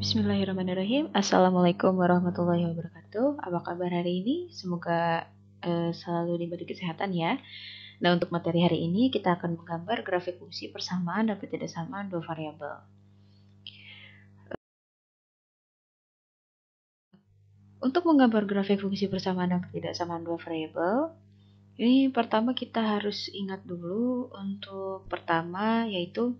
Bismillahirrahmanirrahim. Assalamualaikum warahmatullahi wabarakatuh. Apa kabar hari ini? Semoga selalu diberi kesehatan ya. Nah, untuk materi hari ini kita akan menggambar grafik fungsi persamaan dan ketidaksamaan dua variabel. Untuk menggambar grafik fungsi persamaan dan ketidaksamaan dua variabel, ini pertama kita harus ingat dulu untuk pertama yaitu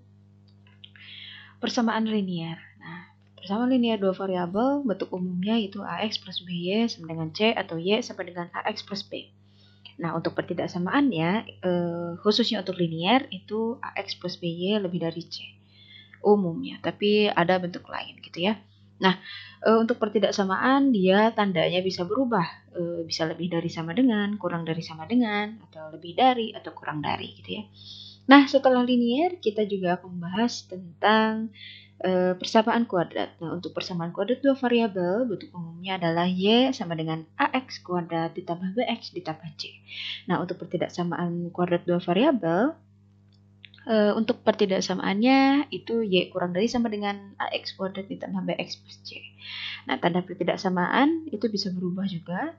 persamaan linear. Nah, persamaan linear dua variabel bentuk umumnya itu AX plus BY sama dengan C atau Y sama dengan AX plus B. Nah, untuk pertidaksamaannya, khususnya untuk linear itu AX plus BY lebih dari C umumnya, tapi ada bentuk lain gitu ya. Nah, untuk pertidaksamaan dia tandanya bisa berubah, bisa lebih dari sama dengan, kurang dari sama dengan, atau lebih dari atau kurang dari gitu ya. Nah, setelah linear kita juga akan membahas tentang persamaan kuadrat. Nah, untuk persamaan kuadrat dua variabel bentuk umumnya adalah Y sama dengan AX kuadrat ditambah BX ditambah C. Nah, untuk pertidaksamaan kuadrat dua variabel, untuk pertidaksamaannya itu Y kurang dari sama dengan AX kuadrat ditambah BX plus C. Nah, tanda pertidaksamaan itu bisa berubah juga.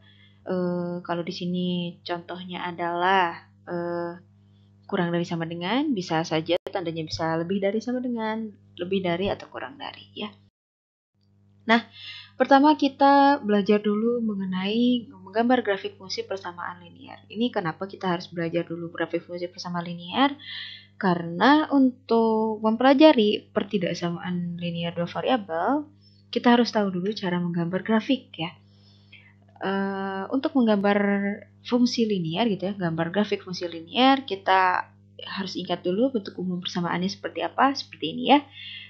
Kalau di sini contohnya adalah kurang dari sama dengan, bisa saja tandanya bisa lebih dari sama dengan, lebih dari atau kurang dari ya. Nah, pertama kita belajar dulu mengenai menggambar grafik fungsi persamaan linear. Ini kenapa kita harus belajar dulu grafik fungsi persamaan linear? Karena untuk mempelajari pertidaksamaan linear dua variabel, kita harus tahu dulu cara menggambar grafik ya. Untuk menggambar fungsi linear gitu ya, gambar grafik fungsi linear, kita harus ingat dulu bentuk umum persamaannya seperti apa, seperti ini ya.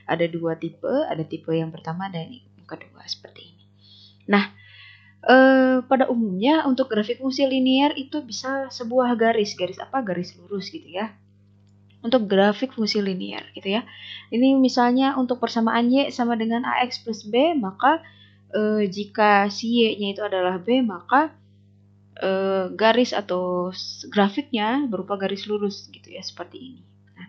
Ada dua tipe, ada tipe yang pertama dan yang kedua seperti ini. Nah, pada umumnya untuk grafik fungsi linear itu bisa sebuah garis apa? Garis lurus gitu ya. Untuk grafik fungsi linear gitu ya. Ini misalnya untuk persamaan Y sama dengan AX plus B, maka jika si Y-nya itu adalah B, maka garis atau grafiknya berupa garis lurus gitu ya, seperti ini. Nah,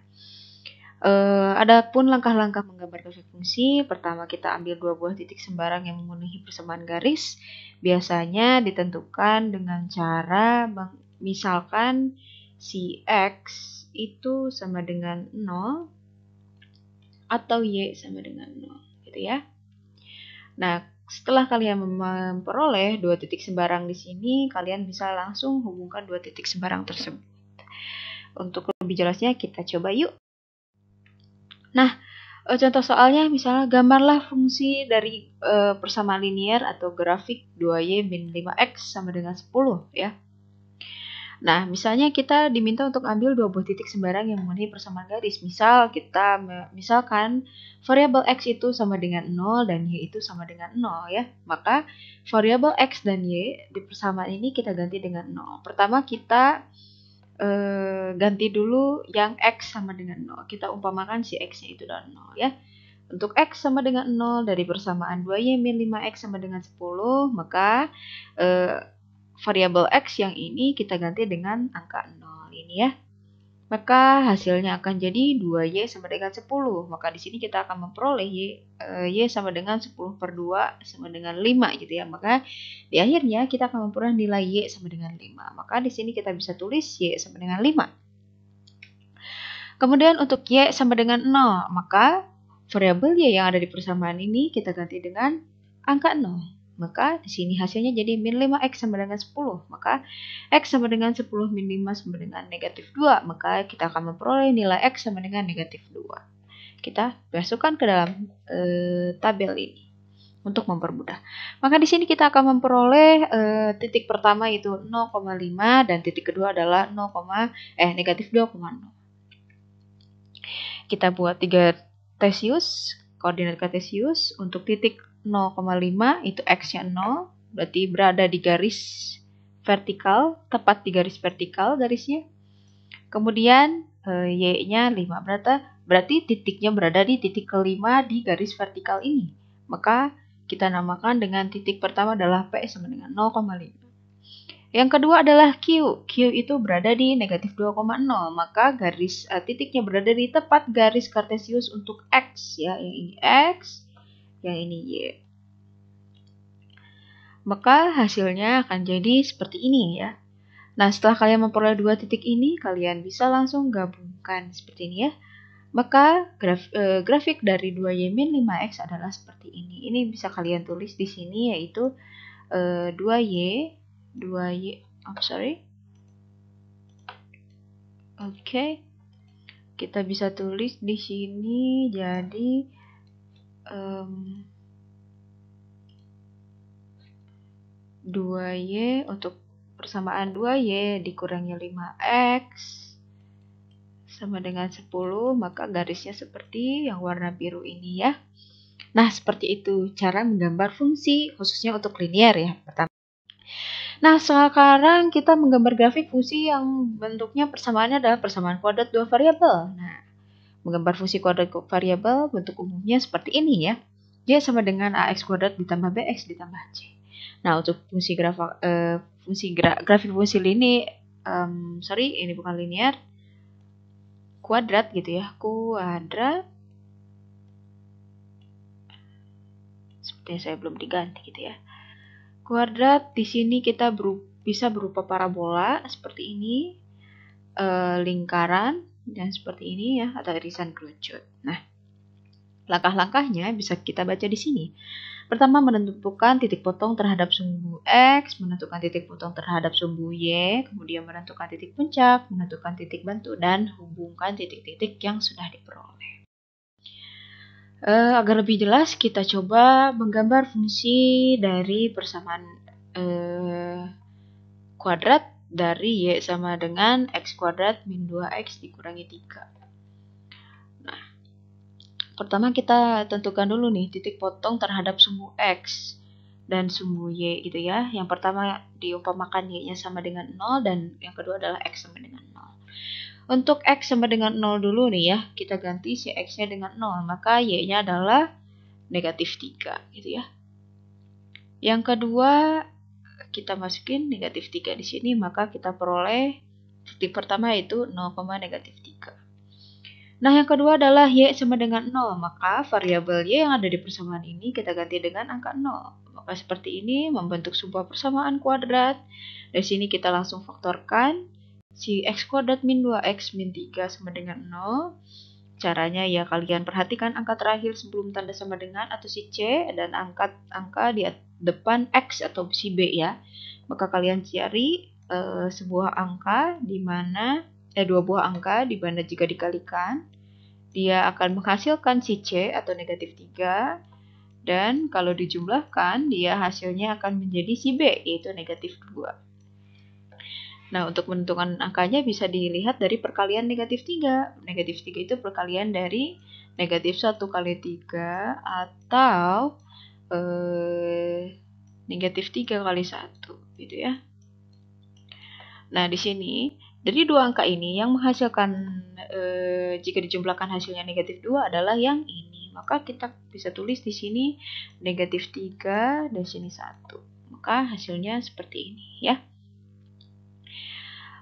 adapun langkah-langkah menggambar grafik fungsi, pertama kita ambil dua buah titik sembarang yang memenuhi persamaan garis. Biasanya ditentukan dengan cara misalkan si X itu sama dengan 0 atau Y sama dengan 0 gitu ya. Nah, setelah kalian memperoleh dua titik sembarang di sini, kalian bisa langsung hubungkan dua titik sembarang tersebut. Untuk lebih jelasnya kita coba yuk. Nah, contoh soalnya misalnya gambarlah fungsi dari persamaan linear atau grafik 2Y min 5X sama dengan 10 ya. Nah, misalnya kita diminta untuk ambil dua buah titik sembarang yang memenuhi persamaan garis. Misalkan variabel X itu sama dengan 0 dan Y itu sama dengan 0 ya. Maka variabel X dan Y di persamaan ini kita ganti dengan 0. Pertama kita ganti dulu yang X sama dengan 0. Kita umpamakan si X-nya itu adalah 0 ya. Untuk X sama dengan 0 dari persamaan 2Y min 5X sama dengan 10, maka variabel X yang ini kita ganti dengan angka 0 ini ya. Maka hasilnya akan jadi 2Y sama dengan 10. Maka di sini kita akan memperoleh Y sama dengan 10 per 2 sama dengan 5 gitu ya. Maka di akhirnya kita akan memperoleh nilai Y sama dengan 5. Maka di sini kita bisa tulis Y sama dengan 5. Kemudian untuk Y sama dengan 0, maka variabel Y yang ada di persamaan ini kita ganti dengan angka 0. Maka di sini hasilnya jadi min 5X sama dengan 10. Maka X sama dengan 10 min 5 sama dengan negatif 2. Maka kita akan memperoleh nilai X sama dengan negatif 2. Kita masukkan ke dalam tabel ini untuk mempermudah. Maka di sini kita akan memperoleh titik pertama itu 0,5 dan titik kedua adalah negatif 2,0. Kita buat 3 Cartesius, koordinat Cartesius. Untuk titik 0,5 itu X-nya 0, berarti berada di garis vertikal, tepat di garis vertikal garisnya. Kemudian Y-nya 5, berarti titiknya berada di titik kelima di garis vertikal ini. Maka kita namakan dengan titik pertama adalah P sama dengan 0,5. Yang kedua adalah Q. Q itu berada di negatif 2,0. Maka titiknya berada di tepat garis Cartesius untuk X ya. Yang ini X, yang ini Y. Maka hasilnya akan jadi seperti ini ya. Nah, setelah kalian memperoleh dua titik ini, kalian bisa langsung gabungkan seperti ini ya. Maka grafik dari 2Y min 5X adalah seperti ini. Ini bisa kalian tulis di sini yaitu 2Y. Oke. Kita bisa tulis di sini jadi 2Y untuk persamaan 2Y dikurangi 5X sama dengan 10, maka garisnya seperti yang warna biru ini ya. Nah, seperti itu cara menggambar fungsi khususnya untuk linear ya pertama. Nah, sekarang kita menggambar grafik fungsi yang bentuknya persamaannya adalah persamaan kuadrat dua variabel. Nah, menggambar fungsi kuadrat variabel bentuk umumnya seperti ini ya. Y sama dengan AX kuadrat ditambah BX ditambah C. Nah, untuk fungsi grafik fungsi ini bukan linear, kuadrat gitu ya, kuadrat. Sepertinya saya belum diganti gitu ya. Kuadrat di sini kita bisa berupa parabola seperti ini, lingkaran dan seperti ini ya, atau irisan kerucut. Nah, langkah-langkahnya bisa kita baca di sini. Pertama, menentukan titik potong terhadap sumbu X, menentukan titik potong terhadap sumbu Y, kemudian menentukan titik puncak, menentukan titik bantu, dan hubungkan titik-titik yang sudah diperoleh. Agar lebih jelas, kita coba menggambar fungsi dari persamaan kuadrat dari Y sama dengan X kuadrat min 2X dikurangi 3. Nah, pertama kita tentukan dulu nih titik potong terhadap sumbu X dan sumbu Y gitu ya. Yang pertama diumpamakan Y-nya sama dengan 0 dan yang kedua adalah X sama dengan 0. Untuk X sama dengan 0 dulu nih ya, kita ganti si X-nya dengan 0, maka Y-nya adalah negatif 3 gitu ya. Yang kedua, kita masukin negatif 3 di sini, maka kita peroleh titik pertama yaitu 0, negatif 3. Nah, yang kedua adalah Y sama dengan 0, maka variabel Y yang ada di persamaan ini kita ganti dengan angka 0. Maka seperti ini membentuk sebuah persamaan kuadrat. Dari sini kita langsung faktorkan. Si X kuadrat min 2X min 3 sama dengan 0. Caranya ya kalian perhatikan angka terakhir sebelum tanda sama dengan atau si C dan angkat angka di depan X atau si B ya. Maka kalian cari sebuah angka di mana dua buah angka di mana jika dikalikan dia akan menghasilkan si C atau negatif 3 dan kalau dijumlahkan dia hasilnya akan menjadi si B yaitu negatif 2. Nah, untuk menentukan angkanya bisa dilihat dari perkalian negatif 3. Negatif 3 itu perkalian dari negatif 1 kali 3 atau negatif 3 kali 1 gitu ya. Nah, di sini dari dua angka ini yang menghasilkan jika dijumlahkan hasilnya negatif 2 adalah yang ini. Maka kita bisa tulis di sini negatif 3 dan sini 1. Maka hasilnya seperti ini ya.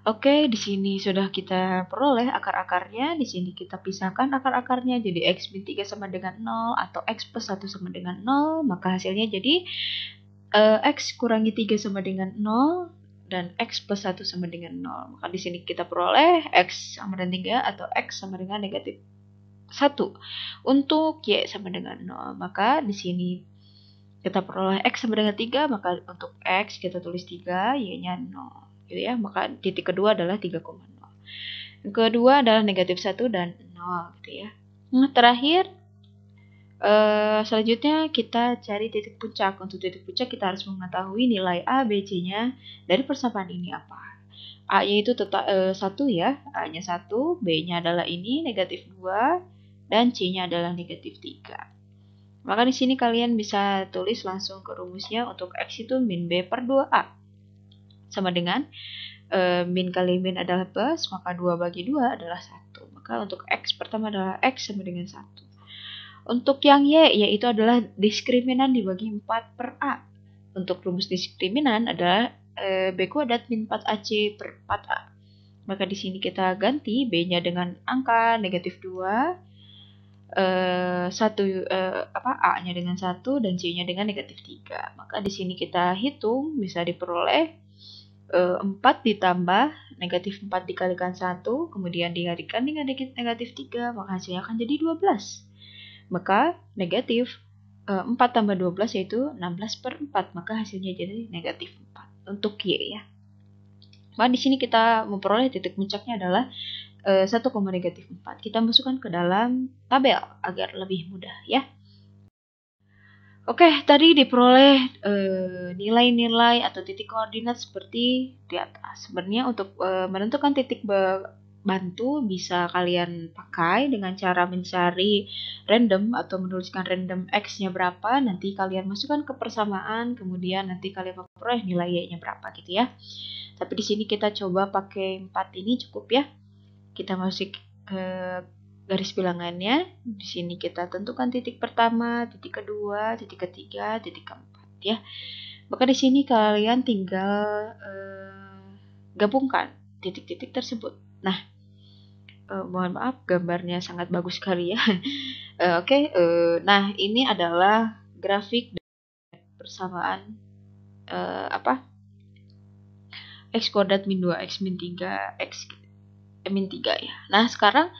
Oke, di sini sudah kita peroleh akar-akarnya. Di sini kita pisahkan akar-akarnya jadi X min 3 sama dengan 0 atau X plus 1 sama dengan 0. Maka hasilnya jadi X kurangi 3 sama dengan 0 dan X plus 1 sama dengan 0. Maka di sini kita peroleh X sama dengan 3 atau X sama dengan negatif 1 untuk Y sama dengan 0. Maka di sini kita peroleh X sama dengan 3, maka untuk X kita tulis 3, Y-nya 0. Gitu ya, maka titik kedua adalah 3,0. Yang kedua adalah negatif 1 dan 0 gitu ya. Nah, terakhir selanjutnya kita cari titik puncak. Untuk titik puncak kita harus mengetahui nilai A, B, C-nya dari persamaan ini apa. A-nya itu tetap 1 ya, A-nya 1, B-nya adalah ini negatif 2 dan C-nya adalah negatif 3. Maka di sini kalian bisa tulis langsung ke rumusnya. Untuk X itu min B per 2A. Sama dengan min kali min adalah plus, maka 2 bagi 2 adalah 1. Maka untuk X pertama adalah X sama dengan 1. Untuk yang Y, yaitu adalah diskriminan dibagi 4 per A. Untuk rumus diskriminan adalah B kuadrat min 4AC per 4A. Maka di sini kita ganti B-nya dengan angka negatif 2, A-nya dengan 1 dan C-nya dengan negatif 3. Maka di sini kita hitung bisa diperoleh 4 ditambah negatif 4 dikalikan 1, kemudian dikalikan dengan negatif 3, maka hasilnya akan jadi 12. Maka negatif 4 tambah 12 yaitu 16/4, maka hasilnya jadi negatif 4 untuk Y ya. Maka di sini kita memperoleh titik puncaknya adalah 1, negatif 4. Kita masukkan ke dalam tabel agar lebih mudah ya. Oke, tadi diperoleh nilai-nilai atau titik koordinat seperti di atas. Sebenarnya untuk menentukan titik bantu bisa kalian pakai dengan cara mencari random atau menuliskan random x-nya berapa, nanti kalian masukkan ke persamaan, kemudian nanti kalian memperoleh nilai y-nya berapa gitu ya. Tapi di sini kita coba pakai 4 ini cukup ya. Kita masuk ke garis bilangannya. Di sini kita tentukan titik pertama, titik kedua, titik ketiga, titik keempat ya. Maka di sini kalian tinggal gabungkan titik-titik tersebut. Nah, mohon maaf gambarnya sangat bagus sekali ya. Oke, nah ini adalah grafik persamaan x kuadrat min 2, x min 3, x min 3 ya. Nah, sekarang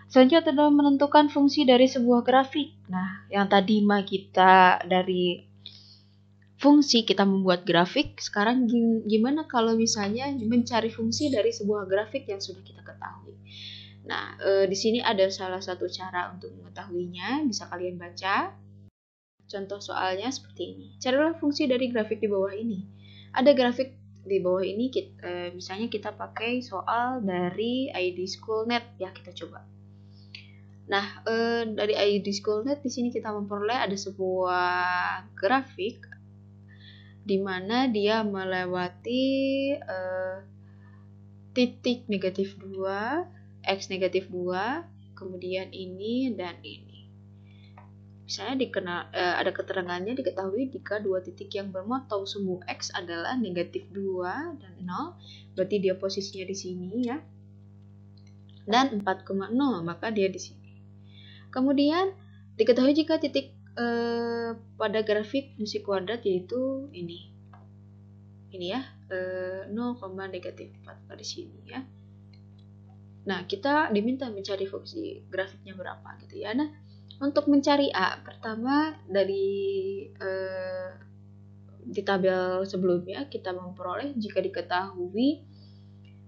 selanjutnya adalah menentukan fungsi dari sebuah grafik. Nah, yang tadi mah kita dari fungsi kita membuat grafik, sekarang gimana kalau misalnya mencari fungsi dari sebuah grafik yang sudah kita ketahui. Nah, di sini ada salah satu cara untuk mengetahuinya, bisa kalian baca. Contoh soalnya seperti ini. Carilah fungsi dari grafik di bawah ini. Ada grafik di bawah ini, misalnya kita pakai soal dari ID Schoolnet ya, kita coba. Nah, dari ID Schoolnet di sini kita memperoleh ada sebuah grafik di mana dia melewati titik negatif 2, x negatif 2, kemudian ini dan ini. Misalnya ada keterangannya diketahui jika dua titik yang bermotong sumbu x adalah negatif 2 dan 0, berarti dia posisinya di sini ya. Dan 4,0, maka dia di sini. Kemudian diketahui jika titik pada grafik fungsi kuadrat yaitu ini ya, 0, negatif 4 di sini ya. Nah, kita diminta mencari fungsi grafiknya berapa gitu ya. Nah, untuk mencari A, pertama dari di tabel sebelumnya kita memperoleh jika diketahui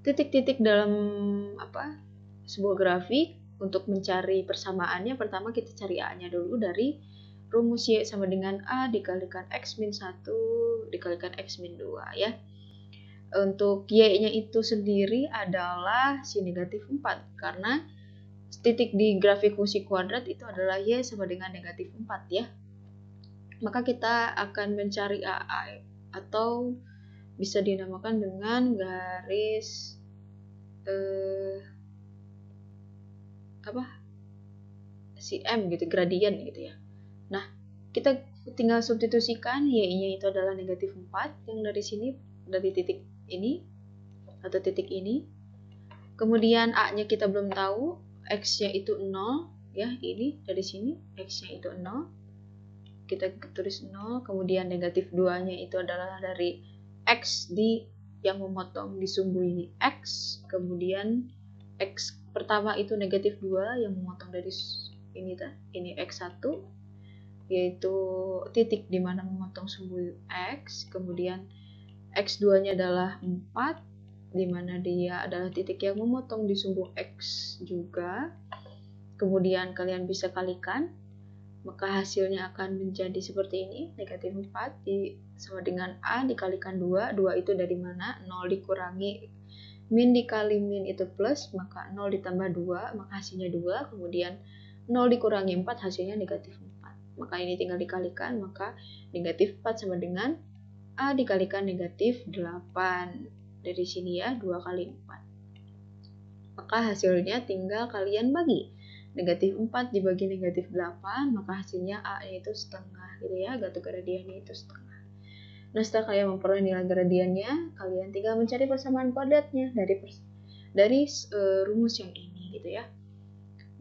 titik-titik dalam sebuah grafik. Untuk mencari persamaannya, pertama kita cari A-nya dulu dari rumus Y sama dengan A dikalikan X min 1 dikalikan X min 2 ya. Untuk Y-nya itu sendiri adalah si negatif 4, karena titik di grafik fungsi kuadrat itu adalah Y sama dengan negatif 4 ya. Maka kita akan mencari AA atau bisa dinamakan dengan garis CM gitu, gradien gitu ya. Nah, kita tinggal substitusikan Y-nya itu adalah negatif 4 yang dari sini, dari titik ini atau titik ini. Kemudian A-nya kita belum tahu, X-nya itu 0 ya, ini dari sini X-nya itu 0. Kita tulis 0, kemudian negatif 2-nya itu adalah dari X yang memotong di sumbu ini X, kemudian X pertama itu negatif 2 yang memotong dari ini X1, yaitu titik di mana memotong sumbu X, kemudian X2-nya adalah 4, di mana dia adalah titik yang memotong di sumbu X juga. Kemudian kalian bisa kalikan, maka hasilnya akan menjadi seperti ini, negatif 4 sama dengan A dikalikan 2, 2 itu dari mana? 0 dikurangi min dikali min itu plus, maka 0 ditambah 2, maka hasilnya 2, kemudian 0 dikurangi 4, hasilnya negatif 4. Maka ini tinggal dikalikan, maka negatif 4 sama dengan A dikalikan negatif 8. Dari sini ya, 2 kali 4. Maka hasilnya tinggal kalian bagi. Negatif 4 dibagi negatif 8, maka hasilnya A itu setengah gitu ya, gato gradiennya itu setengah. Nah, setelah kalian memperoleh nilai gradiennya, kalian tinggal mencari persamaan kuadratnya dari rumus yang ini gitu ya.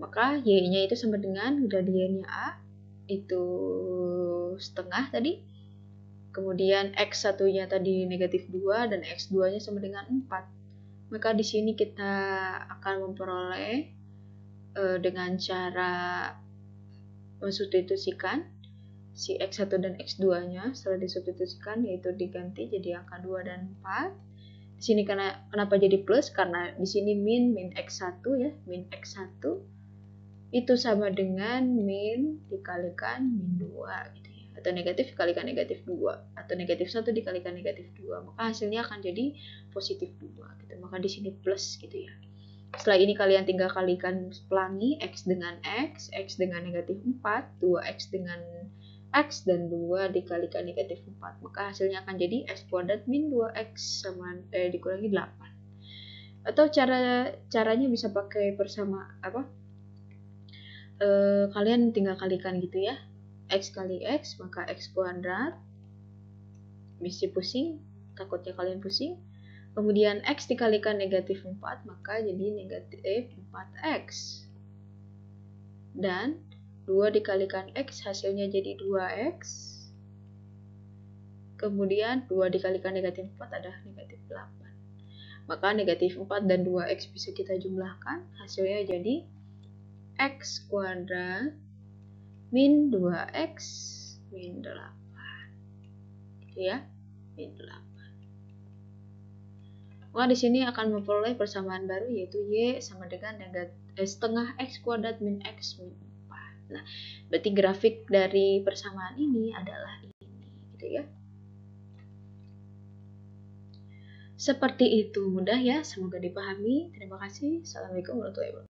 Maka Y-nya itu sama dengan gradiennya A, itu setengah tadi. Kemudian X1-nya tadi negatif 2 dan X2-nya sama dengan 4. Maka di sini kita akan memperoleh dengan cara mensubstitusikan si X1 dan X2-nya. Setelah disubstitusikan yaitu diganti jadi angka 2 dan 4. Di sini kenapa jadi plus? Karena di sini min X1 ya, min X1 itu sama dengan min dikalikan min 2 gitu ya. Atau negatif dikalikan negatif 2 atau negatif 1 dikalikan negatif 2. Maka hasilnya akan jadi positif 2 gitu. Maka di sini plus gitu ya. Setelah ini kalian tinggal kalikan pelangi X dengan X dengan negatif 4, 2X dengan X dan 2 dikalikan negatif 4. Maka hasilnya akan jadi X kuadrat min 2X sama dikurangi 8. Atau caranya bisa pakai kalian tinggal kalikan gitu ya. X kali X maka X kuadrat. Bisa pusing, takutnya kalian pusing. Kemudian X dikalikan negatif 4 maka jadi negatif 4X. Dan 2 dikalikan X hasilnya jadi 2X. Kemudian 2 dikalikan negatif 4 adalah negatif 8. Maka negatif 4 dan 2X bisa kita jumlahkan. Hasilnya jadi X kuadrat min 2X min 8. Gitu ya, min 8. Maka di sini akan memperoleh persamaan baru yaitu Y sama dengan setengah X kuadrat min X min 4. Nah, berarti grafik dari persamaan ini adalah ini gitu ya. Seperti itu, mudah ya, semoga dipahami. Terima kasih. Assalamualaikum warahmatullahi wabarakatuh.